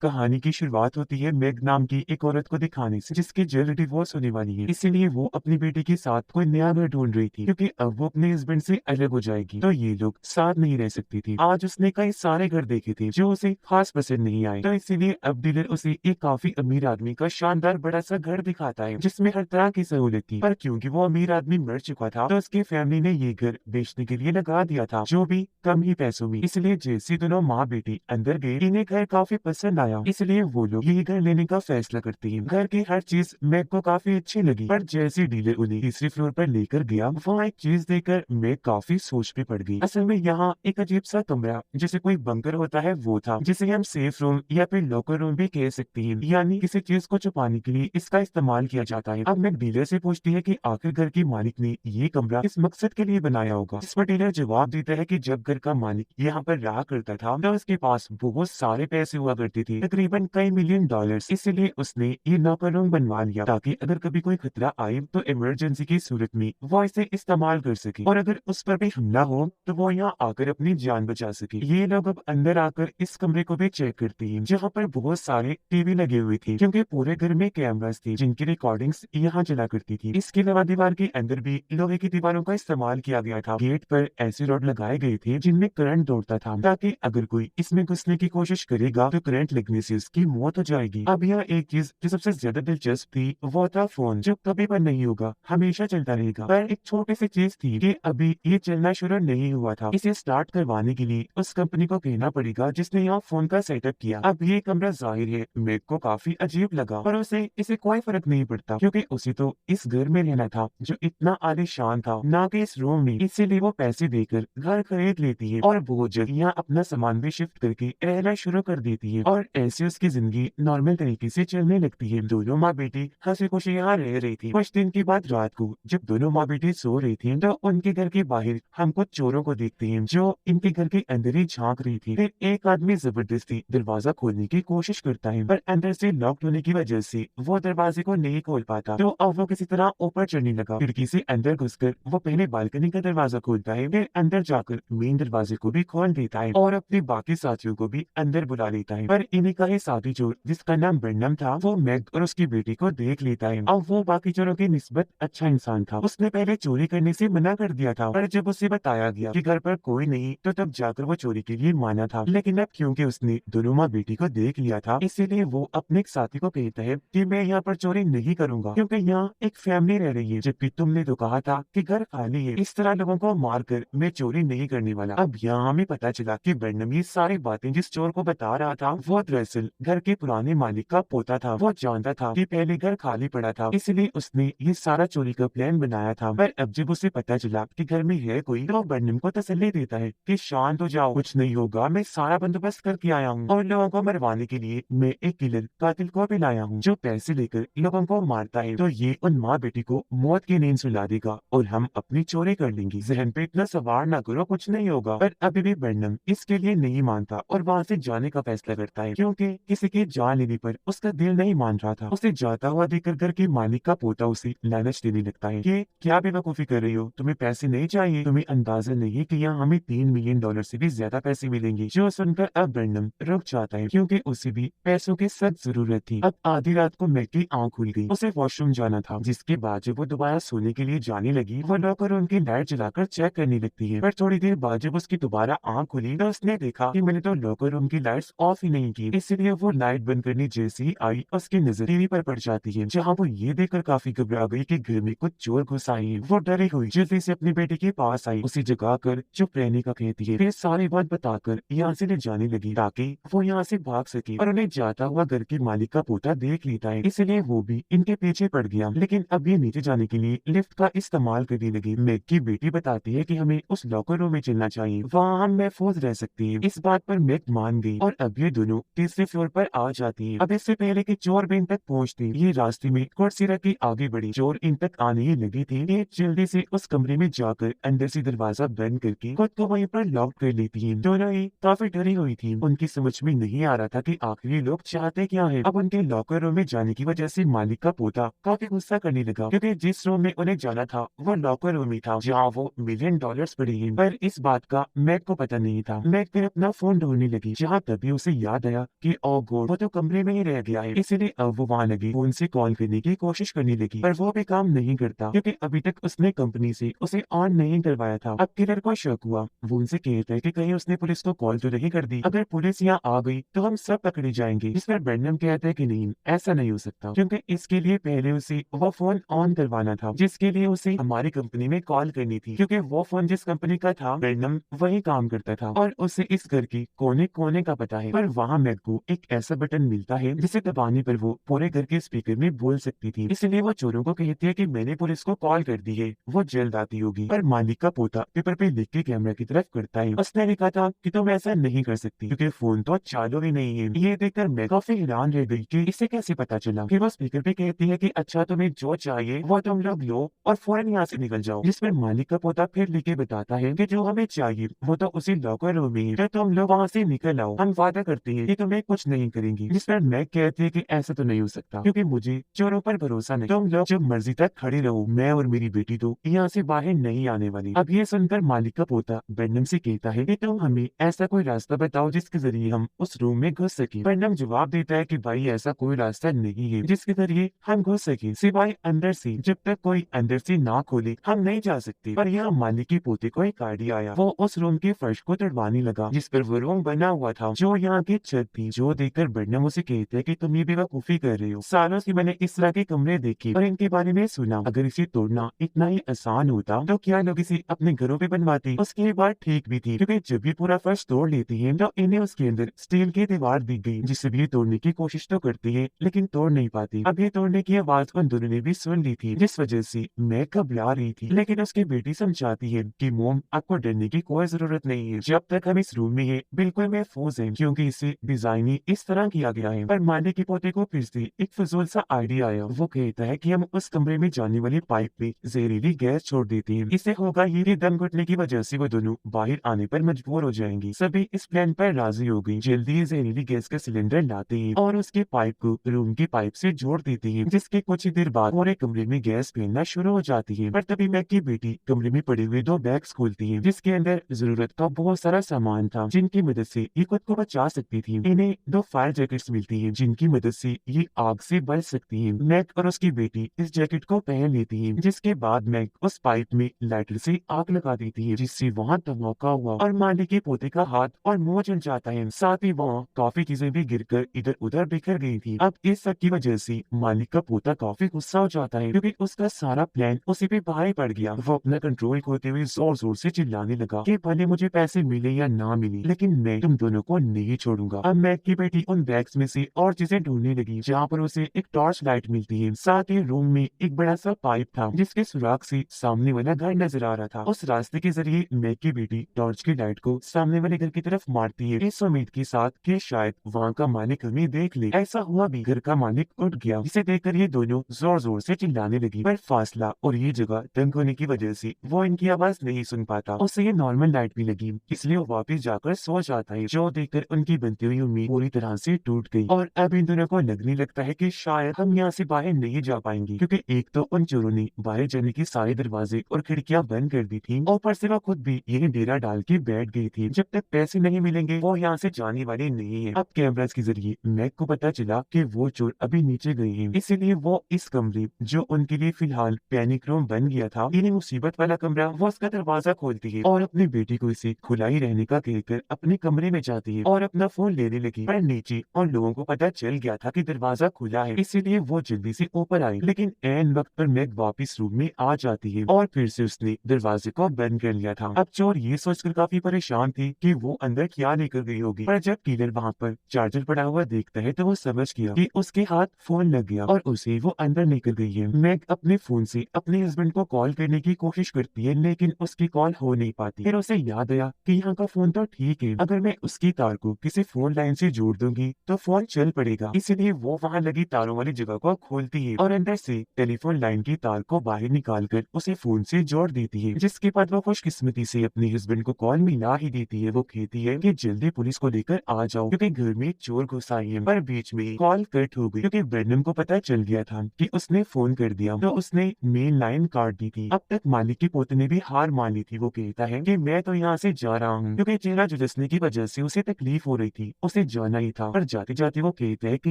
कहानी की शुरुआत होती है मैग नाम की एक औरत को दिखाने से जिसकी जल्द डिवोर्स होने वाली है। इसीलिए वो अपनी बेटी के साथ कोई नया घर ढूंढ रही थी क्योंकि अब वो अपने हस्बैंड से अलग हो जाएगी तो ये लोग साथ नहीं रह सकती थी। आज उसने कई सारे घर देखे थे जो उसे खास पसंद नहीं आए, तो इसीलिए अब डीलर उसे एक काफी अमीर आदमी का शानदार बड़ा सा घर दिखाता है जिसमें हर तरह की सहूलत थी। पर क्योंकि वो अमीर आदमी मर चुका था तो उसकी फैमिली ने ये घर बेचने के लिए लगा दिया था, जो भी कम ही पैसों में। इसलिए जैसे दोनों माँ बेटी अंदर गए, इन्हें घर काफी पसंद आया, इसलिए वो लोग यही घर लेने का फैसला करते हैं। घर की हर चीज मैग को काफी अच्छी लगी, पर जैसे डीलर उन्हें तीसरे फ्लोर पर लेकर गया, वहाँ एक चीज देखकर मैग काफी सोच में पड़ गई। असल में यहाँ एक अजीब सा कमरा जैसे कोई बंकर होता है वो था, जिसे हम सेफ रूम या फिर लॉकर रूम भी कह सकते हैं, यानी किसी चीज को छुपाने के लिए इसका इस्तेमाल किया जाता है। अब मैग डीलर से पूछती है कि आखिर घर की मालिक ने ये कमरा किस मकसद के लिए बनाया होगा, जिस पर डीलर जवाब देता है कि जब घर का मालिक यहाँ पर रहा करता था तो उसके पास बहुत सारे पैसे हुआ करते थे, तकरीबन कई मिलियन डॉलर्स। इसलिए उसने ये लॉकर रूम बनवा लिया ताकि अगर कभी कोई खतरा आए तो इमरजेंसी की सूरत में वो इसे इस्तेमाल कर सके, और अगर उस पर भी हमला हो तो वो यहाँ आकर अपनी जान बचा सके। ये लोग अब अंदर आकर इस कमरे को भी चेक करते हैं जहाँ पर बहुत सारे टीवी लगे हुए थे, क्योंकि पूरे घर में कैमरास थे जिनकी रिकॉर्डिंग्स यहाँ चला करती थी। इसके अलावा दीवार के अंदर भी लोहे की दीवारों का इस्तेमाल किया गया था। गेट पर ऐसे रॉड लगाए गए थे जिनमें करंट दौड़ता था ताकि अगर कोई इसमें घुसने की कोशिश करेगा तो करंट लगने से उसकी मौत हो जाएगी। अब यहाँ एक चीज जो सबसे ज्यादा दिलचस्प थी वो था फोन, जो कभी बंद नहीं होगा, हमेशा चलता रहेगा। पर एक छोटी सी चीज थी कि अभी ये चलना शुरू नहीं हुआ था, इसे स्टार्ट करवाने के लिए उस कंपनी को कहना पड़ेगा जिसने यहाँ फोन का सेटअप किया। अब ये कमरा जाहिर है मैग को काफी अजीब लगा, पर उसे इसे कोई फर्क नहीं पड़ता क्योंकि उसे तो इस घर में रहना था जो इतना आलीशान था, ना कि इस रूम में। इसीलिए वो पैसे देकर घर खरीद लेती है और बहुत जल्द यहाँ अपना सामान भी शिफ्ट करके रहना शुरू कर देती है, और ऐसे उसकी जिंदगी नॉर्मल तरीके से चलने लगती है। दोनों माँ बेटी हंसी खुशी यहाँ रह रही थी। कुछ दिन के बाद रात को जब दोनों माँ बेटी सो रही थी तो उनके घर के बाहर हम कुछ चोरों को देखते हैं जो इनके घर के अंदर ही झांक रही थी। फिर एक आदमी जबरदस्ती दरवाजा खोलने की कोशिश करता है, पर अंदर से लॉक्ड होने की वजह से वो दरवाजे को नहीं खोल पाता, तो अब वो किसी तरह ऊपर चढ़ने लगा। खिड़की से अंदर घुसकर वो पहले बालकनी का दरवाजा खोलता है, फिर अंदर जाकर मेन दरवाजे को भी खोल देता है और अपने बाकी साथियों को भी अंदर बुला लेता है। पर इन्हीं का ही साथी चोर जिसका नाम बर्नम था वो मैग और उसकी बेटी को देख लेता है। अब वो बाकी चोरों की निस्बत अच्छा इंसान था, उसने पहले चोरी करने से मना कर दिया था, पर जब उसे बताया गया कि घर पर कोई नहीं तो तब जाकर वो चोरी के लिए माना था। लेकिन अब क्योंकि उसने दोनों माँ बेटी को देख लिया था, इसीलिए वो अपने एक साथी को कहता है कि मैं यहाँ पर चोरी नहीं करूंगा क्योंकि यहाँ एक फैमिली रह रही है, जबकि तुमने तो कहा था कि घर खाली है। इस तरह लोगों को मारकर मैं चोरी नहीं करने वाला। अब यहाँ हमें पता चला कि बर्नम ये सारी बातें जिस चोर को बता रहा था वो दरअसल घर के पुराने मालिक का पोता था। वो जानता था कि पहले घर खाली पड़ा था, इसलिए उसने ये सारा चोरी का प्लान बनाया था। पर अब जब उसे पता चला कि घर में है कोई तो बर्नम को तसल्ली देता है कि शांत हो जाओ, कुछ नहीं होगा, मैं सारा बंदोबस्त करके आया हूँ और लोगों को मरवाने के लिए मैं एक किलर कातिल को भी लाया हूँ जो पैसे लेकर लोगों को मारता है, तो ये उन माँ बेटी को मौत की नींद सुला देगा और हम अपनी चोरी कर लेंगे। जहन पे इतना सवार ना करो, कुछ नहीं होगा। पर अभी भी बर्नम इसके लिए नहीं मानता और वहाँ से जाने का फैसला करता है क्योंकि किसी की जान लेने पर उसका दिल नहीं मान रहा था। उसे जाता हुआ देखकर घर के मालिक का पोता उसे लालच देने लगता है कि क्या बेवकूफी कर रही हो, तुम्हें पैसे नहीं चाहिए, तुम्हें अंदाजा नहीं है कि यहाँ हमें $3 मिलियन से भी ज्यादा पैसे मिलेंगे। जो सुनकर अब बर्नम रुक जाता है क्योंकि उसे भी पैसों की सख्त जरूरत थी। अब आधी रात को मैग की आँख खुल गई, उसे वॉशरूम जाना था, जिसके बाद जब वो दोबारा सोने के लिए जाने लगी वो लॉकर रूम की लाइट जलाकर चेक करने लगती है। पर थोड़ी देर बाद जब उसकी दोबारा आँख खुली तो उसने देखा कि मैंने तो लॉकर रूम की लाइट्स ऑफ ही नहीं की, इसलिए वो लाइट बंद करने जैसी ही आई उसकी नजर टीवी पर पड़ जाती है, जहाँ वो ये देखकर काफी घबरा गई कि घर में कुछ चोर घुस आए हैं। वो डरी हुई जल्दी से अपनी बेटी के पास आई, उसे जगाकर चुप रहने का कहती है, फिर सारी बात बताकर यहाँ से ले जाने लगी ताकि वो यहाँ से भाग सके। और उन्हें जाता हुआ घर के मालिक का पोता देख लेता है, इसलिए वो भी इनके पीछे पड़ गया। लेकिन अब ये नीचे जाने के लिए लिफ्ट का इस्तेमाल करने लगी। मैग की बेटी बताती है कि हमें उस लॉकर रूम में चलना चाहिए, वहाँ हम महफूज रह सकते हैं। इस बात पर मैग मान गई और अब ये दोनों तीसरे फ्लोर पर आ जाती है। अब इससे पहले कि चोर भी इन तक पहुँचते ये रास्ते में कुर्सी रखी आगे बढ़ी। चोर इन तक आने ही लगे थे, ये जल्दी से उस कमरे में जाकर अंदर से दरवाजा बंद करके खुद को वहीं पर लॉक कर लेती है। दोनों ही काफी डरी हुई थी, उनकी समझ में नहीं आ रहा था कि आखिर ये लोग चाहते क्या है। अब उनके लॉकर रूम में जाने की वजह से मालिक का पोता काफी गुस्सा करने लगा क्योंकि जिस रूम में उन्हें जाना था वो लॉकर रूम ही था जहाँ वो $1 मिलियन पड़े हैं। पर इस बात का मैग को पता नहीं था। मैग फिर अपना फोन ढूंढने लगी, जहाँ तभी उसे याद आया कि ओ गॉड वो तो कमरे में ही रह गया है। इसीलिए अब वो वहाँ लगी फोन से कॉल करने की कोशिश करने लगी, पर वो भी काम नहीं करता क्योंकि अभी तक उसने कंपनी से उसे ऑन नहीं करवाया था। अब किलर को शक हुआ, वो उनसे कहता है कि कहीं उसने पुलिस को कॉल तो नहीं कर दी, अगर पुलिस यहाँ आ गई तो हम सब पकड़े जाएंगे। इस पर बर्नम कहता है कि नहीं, ऐसा नहीं हो सकता, क्योंकि इसके लिए पहले उसे वो फोन ऑन करवाना था जिसके लिए उसे हमारी कंपनी में कॉल करनी थी, क्योंकि वो फोन जिस कंपनी का था बर्नम वही काम करता था और उसे इस घर की कोने कोने का पता है। पर वहाँ मैग को एक ऐसा बटन मिलता है जिसे दबाने पर वो पूरे घर के स्पीकर में बोल सकती थी। इसलिए वो चोरों को कहती है कि मैंने पुलिस को कॉल कर दी है, वो जल्द आती होगी। पर मालिक का पोता पेपर पे लिख के कैमरा की तरफ करता है। उसने लिखा था कि तुम ऐसा नहीं कर सकती क्योंकि फोन तो चालू ही नहीं है। ये देखकर मैं काफी हैरान रह गई कि इसे कैसे पता चला। फिर वो स्पीकर पे कहती है कि अच्छा तुम्हें जो चाहिए वो तुम लोग लो और फौरन यहाँ से निकल जाओ। जिस पर मालिक का पोता फिर लिख के बताता है कि जो हमें चाहिए वो तो उसी लॉकर रूम में है, तो तुम लोग वहाँ से निकल आओ, हम वादा करते हैं कि तुम्हें कुछ नहीं करेंगी। जिस पर मैं कहती है कि ऐसा तो नहीं हो सकता क्योंकि मुझे चोरों पर भरोसा नहीं, तुम लोग जब मर्जी तक खड़े रहो, मैं और मेरी बेटी तो यहाँ से बाहर नहीं आने वाली। अब ये सुनकर मालिक का पोता बर्नम से कहता है कि तुम हमें ऐसा कोई रास्ता बताओ जिसके जरिए हम उस रूम में घुस सके। बर्नम जवाब देता है कि भाई ऐसा कोई रास्ता नहीं है जिसके जरिए हम घुस सके, सिवाय अंदर से। जब तक कोई अंदर से ना खोले हम नहीं जा सकते। पर यहाँ मालिक के पोते को एक आइडिया आया, वो उस रूम के फर्श को तड़वाने लगा जिस पर वो रूम बना हुआ था जो यहाँ की छत थी। जो देखकर बर्नम उसे कहते हैं कि तुम ये बेवकूफी कर रहे हो, सालों से मैंने इस तरह के कमरे देखे और इनके बारे में सुना, अगर इसे तोड़ना इतना ही आसान होता तो क्या लोग इसे अपने घरों पे बनवाते। उसकी बात ठीक भी थी क्योंकि जब ये पूरा फर्श तोड़ लेती है तो इन्हें उसके अंदर स्टील की दीवार दी गई जिससे भी ये तोड़ने की कोशिश तो करती है लेकिन तोड़ नहीं पाती। अब ये तोड़ने की आवाज उन दोनों ने भी सुन ली थी जिस वजह से मैं घबरा रही थी, लेकिन उसकी बेटी समझाती है कि मोम आपको डरने की कोई जरूरत नहीं है, जब तक हम इस रूम में है बिल्कुल महफूज है क्योंकि इसे डिजाइन ही इस तरह किया गया है। पर मालिक के पोते को फिर से एक फजूल सा आइडिया आया, वो कहता है कि हम उस कमरे में जाने वाली पाइप में जहरीली गैस छोड़ देते हैं, इससे होगा ये कि दम घुटने की वजह से वो दोनों बाहर आने पर मजबूर हो जाएंगी। सभी इस प्लान पर राजी हो गई, जल्दी ही जहरीली गैस का सिलेंडर लाते हैं और उसके पाइप को रूम की पाइप से जोड़ देते हैं, जिसके कुछ ही देर बाद पूरे कमरे में गैस फैलना शुरू हो जाती है। पर तभी मैग की बेटी कमरे में पड़े हुए दो बैग्स खोलती है जिसके अंदर जरूरत का बहुत सारा सामान था जिनकी मदद से ये खुद को बचा सकती थी। इन्हें दो फायर जैकेट्स मिलती है जिनकी मदद से ये आग से बच सकती है। मैग और उसकी बेटी इस जैकेट को पहन लेती है, जिसके बाद मैग उस पाइप में लाइटर से आग लगा देती है जिससे वहाँ धमाका हुआ और मालिक के पोते का हाथ और मुंह जल जाता है। साथ ही वहाँ काफी चीजें भी गिरकर इधर उधर बिखर गई थी। अब इस सब की वजह से मालिक का पोता काफी गुस्सा हो जाता है क्योंकि उसका सारा प्लान उसी पे भारी पड़ गया। वो अपना कंट्रोल खोते हुए जोर जोर से चिल्लाने लगा कि भले मुझे पैसे मिले या ना मिले लेकिन मैं तुम दोनों को नहीं छोड़ूंगा। अब मैग की बेटी उन बैग्स में से और चीजें ढूंढने लगी जहाँ पर उसे एक टॉर्च लाइट मिलती है। साथ ही रूम में एक बड़ा सा पाइप था जिसके सुराख से सामने वाला घर नजर आ रहा था। उस रास्ते के जरिए मैग की बेटी टॉर्च की लाइट को सामने वाले घर की तरफ मारती है इस उम्मीद के साथ कि शायद वहाँ का मालिक हमें देख ले। ऐसा हुआ भी, घर का मालिक उठ गया जिसे देखकर ये दोनों जोर जोर से चिल्लाने लगी, पर फासला और ये जगह तंग होने की वजह से वो इनकी आवाज नहीं सुन पाता। उससे ये नॉर्मल लाइट भी लगी इसलिए वो वापस जाकर सो जाता है। जो देखकर उनकी बनती हुई उम्मीद पूरी तरह से टूट गई और अब इन दोनों को लगने लगता है कि शायद हम यहाँ से बाहर नहीं जा पाएंगे क्योंकि एक तो उन चोरों ने बाहर जाने के सारे दरवाजे और खिड़कियां बंद कर दी थी, ऊपर से वो खुद भी यही डेरा डाल के बैठ गई थी। जब तक पैसे नहीं मिलेंगे वो यहाँ से जाने वाले नहीं है। अब कैमरास के जरिए मैग को पता चला कि वो चोर अभी नीचे गए हैं, इसीलिए वो इस कमरे जो उनके लिए फिलहाल पैनिक रूम बन गया था, इन्हें मुसीबत वाला कमरा, वो उसका दरवाजा खोलती है और अपनी बेटी को इसे खुला ही रहने का कहकर अपने कमरे में जाती है और अपना फोन लेने लगी। पर नीचे उन लोगों को पता चल गया था कि दरवाजा खुला है, इसीलिए वो जल्दी से ऊपर आई। लेकिन एन वक्त पर मैग वापस रूम में आ जाती है और फिर से उसने दरवाजे को बंद कर लिया था। अब चोर ये सोचकर काफी परेशान थी कि वो अंदर क्या लेकर गई होगी, पर जब किलर वहाँ पर चार्जर पड़ा हुआ देखता है तो वो समझ गया कि उसके हाथ फोन लग गया और उसे वो अंदर लेकर गई है। मैग अपने फोन से अपने हस्बैंड को कॉल करने की कोशिश करती है लेकिन उसकी कॉल हो नहीं पाती। फिर उसे याद आया कि यहाँ का फोन तो ठीक है, अगर मैं उसकी तार को किसी फोन लाइन से जोड़ दूंगी तो फोन चल पड़ेगा। इसलिए वो वहाँ लगी तारों वाली जगह को खोलती है और अंदर से टेलीफोन लाइन की तार को बाहर निकाल कर उसे फोन से जोड़ देती है, जिसके बाद वो खुशकिस्मती से अपने हस्बैंड को कॉल मिला ही देती है। वो कहती है कि जल्दी पुलिस को लेकर आ जाओ क्योंकि घर में चोर घुस आए हैं। पर बीच में कॉल कट हो गई क्योंकि बर्नम को पता चल गया था कि उसने फोन कर दिया तो उसने मेन लाइन काट दी थी। अब तक मालिक के पोते ने भी हार मान ली थी। वो कहता है कि मैं तो यहाँ से जा रहा हूँ क्योंकि चेहरा झुलसने की वजह से उसे तकलीफ हो रही थी। उसे जाना ही था, पर जाते जाते वो कहता है कि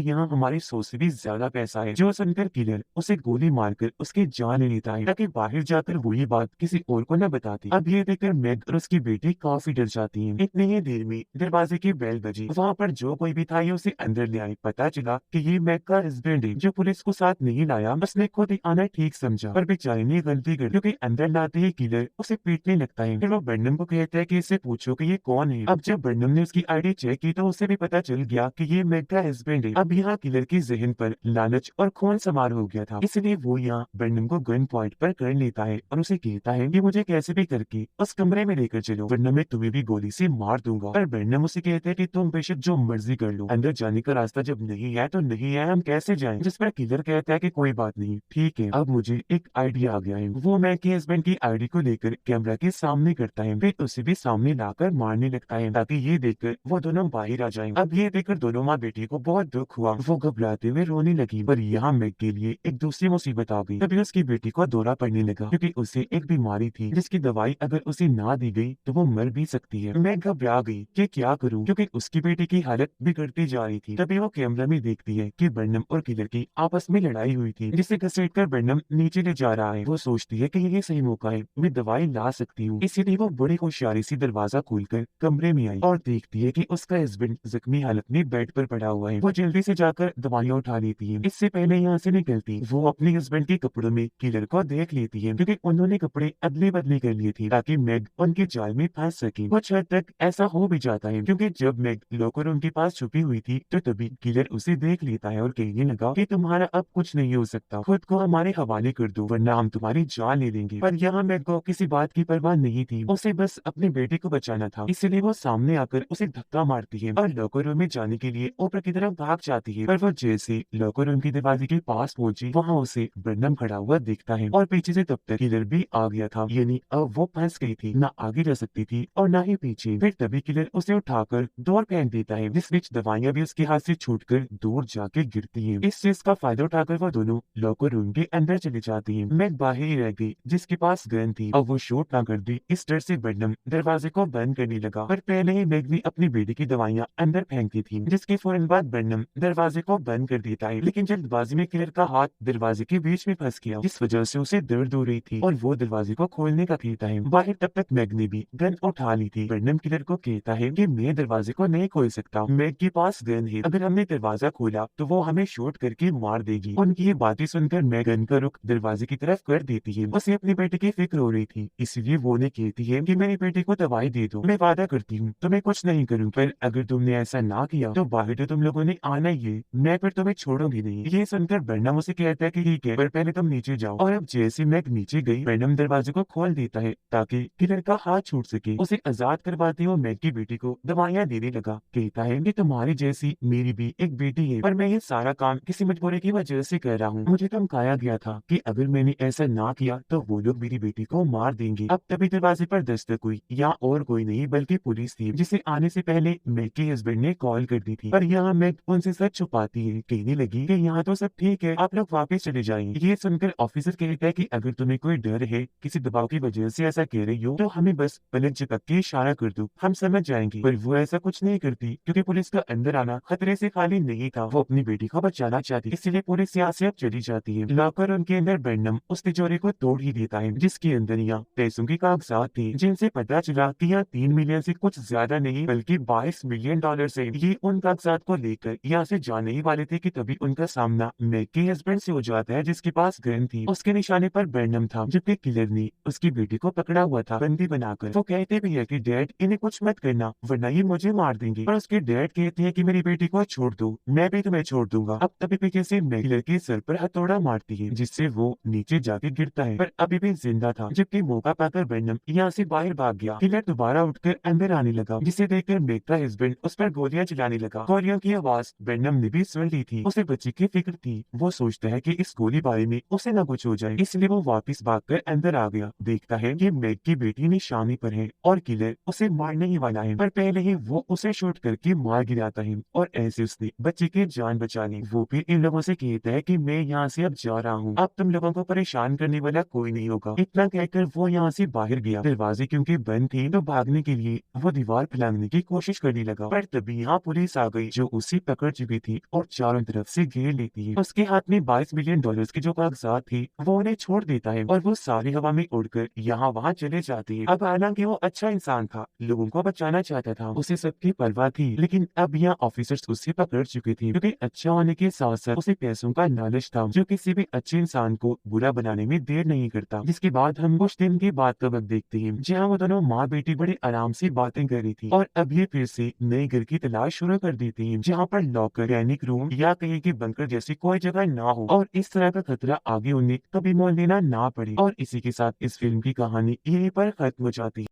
यहाँ हमारे 100 से भी ज्यादा पैसा है। जो सुनकर किलर उसे गोली मारकर उसकी जान ले लेता है ताकि बाहर जाकर वो ये बात किसी और को न बताती। अब ये देखकर मैग और उसकी बेटी काफी डर जाती हैं। इतनी ही देर में दरवाजे की बेल बजी। वहाँ पर जो कोई भी था ये उसे अंदर ले आए। पता चला कि ये मैग का हस्बैंड है जो पुलिस को साथ नहीं लाया, उसने खुद ही आना ठीक समझा, पर बेचारे ने गलती कर दी क्योंकि अंदर लाते ही किलर उसे पीटने लगता है। फिर वो बर्नम को कहता है कि इससे पूछो कि ये कौन है। अब जब बर्नम ने उसकी आईडी चेक की तो उसे भी पता चल गया कि ये मैग का हस्बैंड है। अब यहाँ किलर के जहन पर लालच और खून सवार हो गया था, इसलिए वो यहाँ बर्नम को गन पॉइंट पर कर लेता है और उसे कहता है कि मुझे कैसे भी करके उस कमरे में लेकर चलो वरना मैं तुम्हें भी गोली से मार दूंगा। पर बर्नम उसे कहता है कि तुम बेशक जो मर्जी कर लो, अंदर जाने का रास्ता जब नहीं है तो नहीं है, हम कैसे जाएं? जिस पर किलर कहता है कि कोई बात नहीं, ठीक है, अब मुझे एक आइडिया आ गया है। वो मैग के हस्बैंड की आईडी को लेकर कैमरा के सामने करता है, फिर उसे भी सामने लाकर मारने लगता है ताकि ये देखकर वो दोनों बाहर आ जाएं। अब ये देखकर दोनों माँ बेटी को बहुत दुख हुआ, वो घबराते हुए रोने लगी। पर यहाँ मैग के लिए एक दूसरी मुसीबत आ गई। तभी उसकी बेटी को दौरा पड़ने लगा क्योंकि उसे एक बीमारी थी जिसकी दवाई अगर उसे ना दी गई तो वो मर भी सकती है। मैं घबरा गई कि क्या करूं क्योंकि उसकी बेटी की हालत बिगड़ती जा रही थी। तभी वो कैमरा में देखती है कि बर्नम और किलर की आपस में लड़ाई हुई थी, जिसे घसीटकर बर्नम नीचे ले जा रहा है। वो सोचती है कि ये सही मौका है, मैं दवाई ला सकती हूँ, इसीलिए वो बड़ी होशियारी से दरवाजा खोलकर कमरे में आई और देखती है कि उसका हस्बैंड जख्मी हालत में बेड पर पड़ा हुआ है। वो जल्दी से जाकर दवाइयाँ उठा लेती है। इससे पहले यहाँ से निकलती वो अपने हस्बैंड के कपड़ों में किलर को देख लेती है क्योंकि उन्होंने कपड़े अदले बदले कर लिए थे ताकि मैग उनके जाल में फंस सके। कुछ हद तक ऐसा हो भी जाता है क्योंकि जब मैग लॉकर रूम के पास छुपी हुई थी तो तभी किलर उसे देख लेता है और कहने लगा कि तुम्हारा अब कुछ नहीं हो सकता, खुद को हमारे हवाले कर दो वरना हम तुम्हारी जान ले लेंगे। पर यहाँ मैग को किसी बात की परवाह नहीं थी, उसे बस अपने बेटे को बचाना था, इसलिए वो सामने आकर उसे धक्का मारती है और लॉकर रूम में जाने के लिए ऊपर की तरफ भाग जाती है। पर वो जैसे लॉकर रूम की दरवाजे के पास पहुंची वहाँ उसे बर्नम खड़ा हुआ दिखता है और पीछे से तब तक किलर भी आ गया था, यानी अब वो फंस गई थी, ना आगे जा सकती थी और ना ही पीछे। फिर तभी किलर उसे उठाकर दूर फेंक देता है, जिस बीच दवाइयां भी उसके हाथ से छूटकर दूर जाके गिरती हैं। इस चीज का फायदा उठाकर वो दोनों लॉकर रूम के अंदर चले जाती हैं। मैग बाहर ही रह गई जिसके पास गन थी, अब वो शूट ना कर दी, इस डर से बर्नम दरवाजे को बंद करने लगा। पर पहले ही मैग ने अपनी बेटी की दवाइयां अंदर फेंक दी थी, जिसके फौरन बाद बर्नम दरवाजे को बंद कर देता है। लेकिन जल्दबाजी में किलर का हाथ दरवाजे के बीच में फंस गया, जिस वजह से उसे दर्द हो रही थी और वो दरवाजे को खोलने का कहता है। बाहर तब तक मैग ने भी गन उठा ली थी। बर्नम किलर को कहता है कि मैं दरवाजे को नहीं खोल सकता, मैग के पास गन है, अगर हमने दरवाजा खोला तो वो हमें शूट करके मार देगी। उनकी ये बातें सुनकर मैग गन का रुख दरवाजे की तरफ कर देती है। उसे अपनी बेटे की फिक्र हो रही थी, इसलिए वो उन्हें कहती है कि मेरी बेटे को दवाई दे दो, मैं वादा करती हूँ तुम्हें कुछ नहीं करूँ, पर अगर तुमने ऐसा ना किया तो बाहर तो तुम लोगों ने आना ही है, मैं फिर तुम्हें छोड़ूंगी नहीं। ये सुनकर बर्नम उसे कहता है कि ठीक है, पर पहले तुम नीचे जाओ। और अब जैसे मैग नीचे गई बर्नम दरवाजे को खोल देता है ताकि किलर का हाथ छूट सके। उसे आजाद करवाते हुए मैग की बेटी को दवाइयां देने लगा, कहता है कि तुम्हारी जैसी मेरी भी एक बेटी है, पर मैं ये सारा काम किसी मजबूरी की वजह से कर रहा हूँ। मुझे धमकाया गया था कि अगर मैंने ऐसा ना किया तो वो लोग मेरी बेटी को मार देंगे। अब तभी दरवाजे पर दस्तक हुई, या और कोई नहीं बल्कि पुलिस थी, जिसे आने से पहले मैग के हस्बैंड ने कॉल कर दी थी। पर यहाँ मैग उनसे सच छुपाती है, कहने लगी कि यहाँ तो सब ठीक है, आप लोग वापस चले जाएंगे। ये सुनकर ऑफिसर कहता है कि अगर तुम्हें कोई डर है, किसी दबाव की वजह से ऐसा कह रही हो, तो हमें बस पलक झपक के इशारा कर दो, हम समझ जाएंगे। पर वो ऐसा कुछ नहीं करती क्योंकि पुलिस का अंदर आना खतरे से खाली नहीं था, वो अपनी बेटी को बचाना चाहती, इसलिए पुलिस यहाँ से अब चली जाती है। लॉकर उनके अंदर बर्नम उस तिजोरी को तोड़ ही देता है जिसके अंदर यहाँ पैसों के कागजात थे, जिनसे पता चला कि यहाँ 3 मिलियन से कुछ ज्यादा नहीं बल्कि 22 मिलियन डॉलर से। ये उन कागजात को लेकर यहाँ से जाने ही वाले थे कि तभी उनका सामना मैग के हस्बैंड से हो जाता है, जिसके पास गन थी। उसके निशाने पर बर्नम था, जबकि किलर ने उसकी बेटी को पकड़ा हुआ था बंदी बनाकर। वो कहते भी है कि डैड इन्हें कुछ मत करना वरना ये मुझे मार देंगे, और उसके डैड कहते हैं कि मेरी बेटी को छोड़ दो, मैं भी तुम्हें छोड़ दूंगा। अब तभी पीछे से मैग किलर के सर पर हथौड़ा मारती है जिससे वो नीचे जाके गिरता है, पर अभी भी जिंदा था। जबकि मौका पाकर बर्नम यहाँ से बाहर भाग गया। किलर दोबारा उठकर अंदर आने लगा, जिसे देखकर मैग का हस्बैंड उस पर गोलियां चलाने लगा। गोलियों की आवाज बर्नम ने भी सुन ली थी, उसे बच्चे की फिक्र थी। वो सोचता है कि इस गोलीबारी में उसे न कुछ हो जाए, इसलिए वो वापस भागकर अंदर आ गया। देखता है कि मैग की बेटी निशाने पर है और किलर उसे मारने ही वाला है, पर पहले ही वो उसे शूट करके मार गिराता है और ऐसे उसने बच्चे की जान बचा ली। वो फिर इन लोगों से कहता है कि मैं यहाँ से अब जा रहा हूँ, अब तुम लोगों को परेशान करने वाला कोई नहीं होगा। इतना कहकर वो यहाँ से बाहर गया। दरवाजे क्योंकि बंद थे तो भागने के लिए वो दीवार फैलाने की कोशिश करने लगा, पर तभी यहाँ पुलिस आ गई जो उसे पकड़ चुकी थी और चारों तरफ से घेर लेती है। उसके हाथ में $22 मिलियन की जो कागजात थी वो उन्हें छोड़ देता है और वो सारी हवा में उड़कर यहाँ वहाँ चले जाती है। अब हालांकि वो अच्छा इंसान था, लोगों को बचाना चाहता था, उसे सबकी परवाह थी, लेकिन अब यहाँ ऑफिसर्स उसे पकड़ चुके थे क्योंकि अच्छा होने के साथ साथ उसे पैसों का लालच था जो किसी भी अच्छे इंसान को बुरा बनाने में देर नहीं करता। जिसके बाद हम कुछ दिन के बाद का वक्त देखते हैं जहाँ वो दोनों माँ बेटी बड़े आराम से बातें कर रही थी और अब ये फिर से नए घर की तलाश शुरू कर देती है जहाँ पर लॉकर, पैनिक रूम या कहीं के बंकर जैसी कोई जगह ना हो और इस तरह का खतरा आगे उन्हें कभी मोल लेना ना पड़े। और इसी के साथ इस फिल्म की कहानी यहीं पर खत्म हो जाती है।